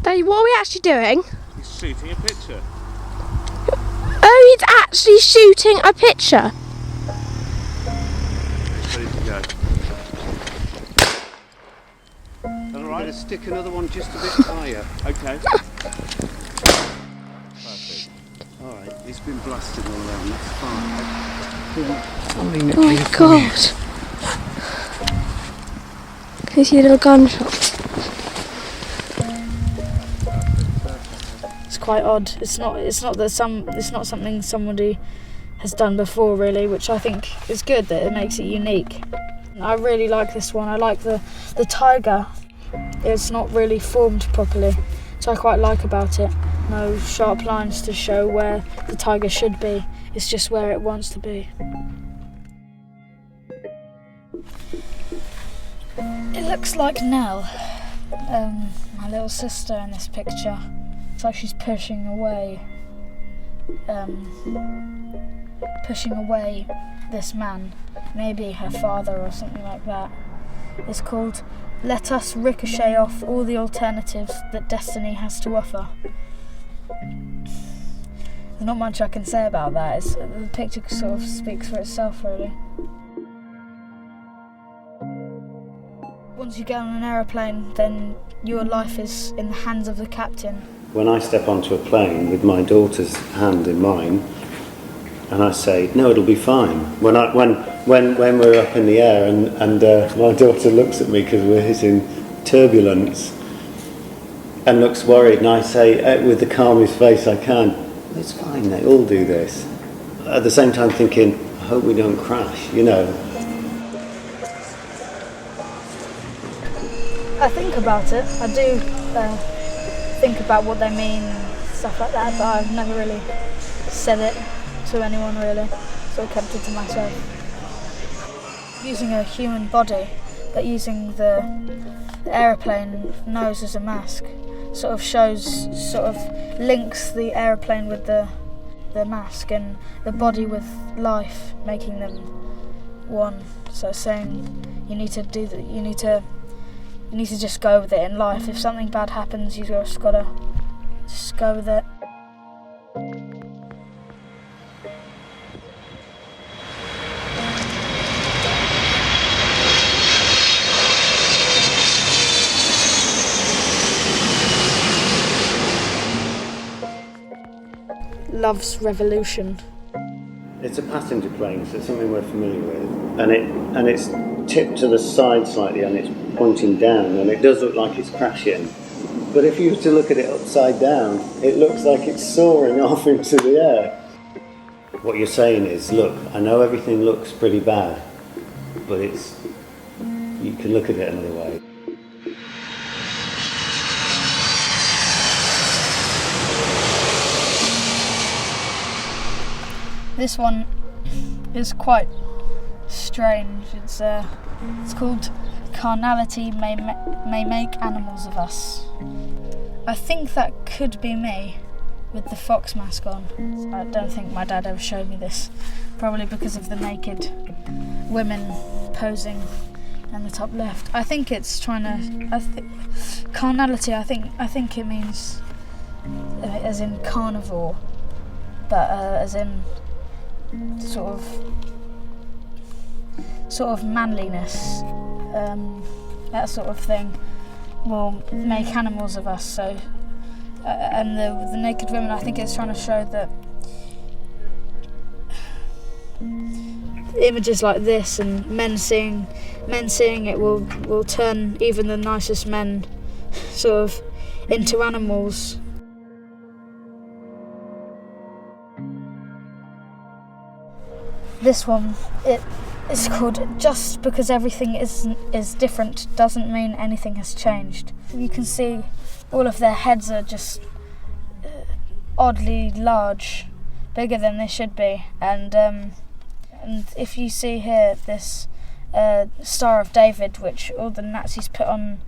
Daddy, what are we actually doing? He's shooting a picture. Oh, he's actually shooting a picture. Ready to go. All I'm right. going to stick another one just a bit higher. Okay. Perfect. All right, it's been blasted all around, that's fine. Oh my god. Can you see a little gunshot? It's quite odd. It's not something somebody has done before, really, which I think is good, that it makes it unique. I really like this one. I like the tiger. It's not really formed properly, so I quite like about it. No sharp lines to show where the tiger should be. It's just where it wants to be. It looks like Nell, my little sister in this picture. It's like she's pushing away this man, maybe her father or something like that. It's called "Let Us Ricochet Off All the Alternatives That Destiny Has to Offer." There's not much I can say about that. The picture sort of speaks for itself, really. Once you get on an aeroplane, then your life is in the hands of the captain. When I step onto a plane with my daughter's hand in mine, and I say, "No, it'll be fine." When we're up in the air and my daughter looks at me because we're hitting turbulence and looks worried, and I say with the calmest face I can, "It's fine. They all do this." At the same time, thinking, "I hope we don't crash," you know. I think about it. I do think about what they mean, stuff like that, but I've never really said it to anyone, really, so I kept it to myself. Using a human body, but using the aeroplane nose as a mask, sort of links the aeroplane with the mask and the body with life, making them one. So saying you need to do that. You need to just go with it in life. If something bad happens, you just gotta just go with it. Love's Revolution. It's a passenger plane, so it's something we're familiar with, and it's tipped to the side slightly, and it's pointing down, and it does look like it's crashing. But if you were to look at it upside down, it looks like it's soaring off into the air. What you're saying is, look, I know everything looks pretty bad, but you can look at it another way. This one is quite strange. It's called "Carnality May Make Animals of Us." I think that could be me with the fox mask on. I don't think my dad ever showed me this, probably because of the naked women posing in the top left. I think it's trying to. Carnality. I think it means as in carnivore, but as in sort of manliness, that sort of thing will make animals of us. So and the naked women, I think it's trying to show that images like this and men seeing it will turn even the nicest men sort of into animals. This one, it's called "Just Because Everything is Different Doesn't Mean Anything Has Changed." You can see all of their heads are just oddly large, bigger than they should be, and if you see here this Star of David, which all the Nazis put on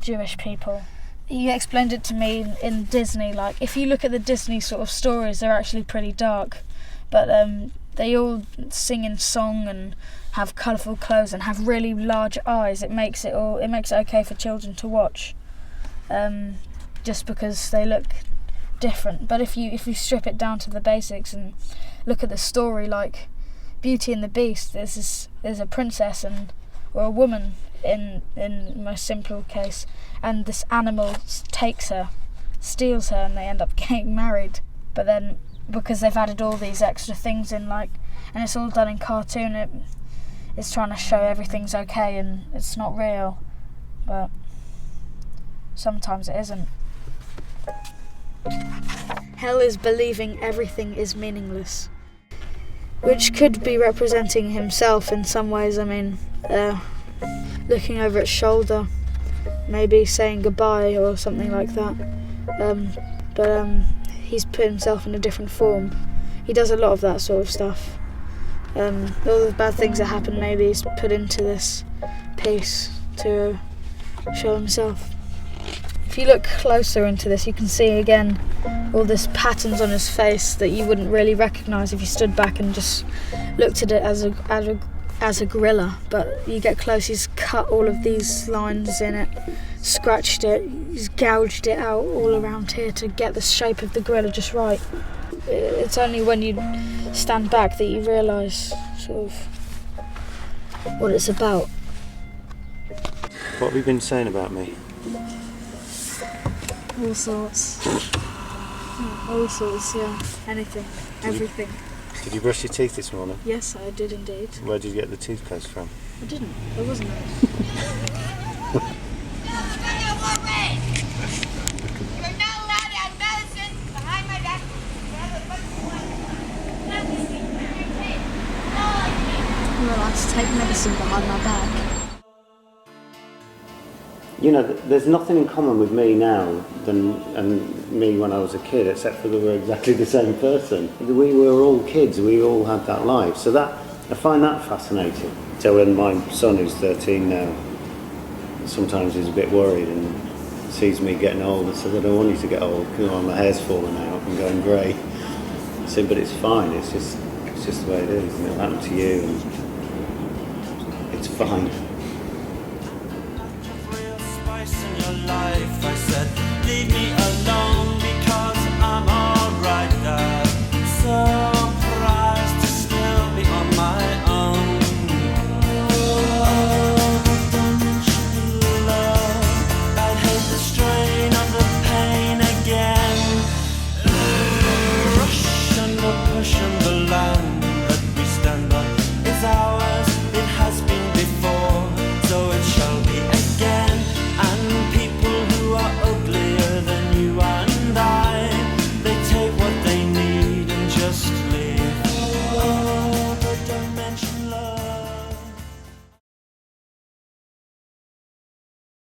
Jewish people. He explained it to me in Disney, like if you look at the Disney sort of stories, they're actually pretty dark, but they all sing in song and have colourful clothes and have really large eyes. It makes it okay for children to watch. just because they look different. But if you strip it down to the basics and look at the story, like Beauty and the Beast, there's a princess or a woman in the most simple case, and this animal takes her, steals her, and they end up getting married. But then because they've added all these extra things in, like, and it's all done in cartoon, it's trying to show everything's okay and it's not real, but sometimes it isn't. Hell is believing everything is meaningless, which could be representing himself in some ways. I mean, looking over its shoulder, maybe saying goodbye or something like that. But he's put himself in a different form. He does a lot of that sort of stuff. All the bad things that happen, maybe he's put into this piece to show himself. If you look closer into this, you can see again all this patterns on his face that you wouldn't really recognise if you stood back and just looked at it as a gorilla. But you get close, he's cut all of these lines in it, scratched it, he's gouged it out all around here to get the shape of the gorilla just right. It's only when you stand back that you realise sort of what it's about. What have you been saying about me? All sorts. All sorts, yeah. Anything. Everything. Did you brush your teeth this morning? Yes, I did indeed. Where did you get the toothpaste from? I didn't. It wasn't it. You're allowed to take medicine behind my back. You know, there's nothing in common with me now and me when I was a kid, except for that we're exactly the same person. We were all kids, we all had that life. So that, I find that fascinating. So when my son, who's 13 now, sometimes he's a bit worried and sees me getting old and says, I don't want you to get old, because my hair's falling out and going grey. I said, but it's fine, it's just the way it is, and it'll happen to you, and it's fine. In your life, I said, leave me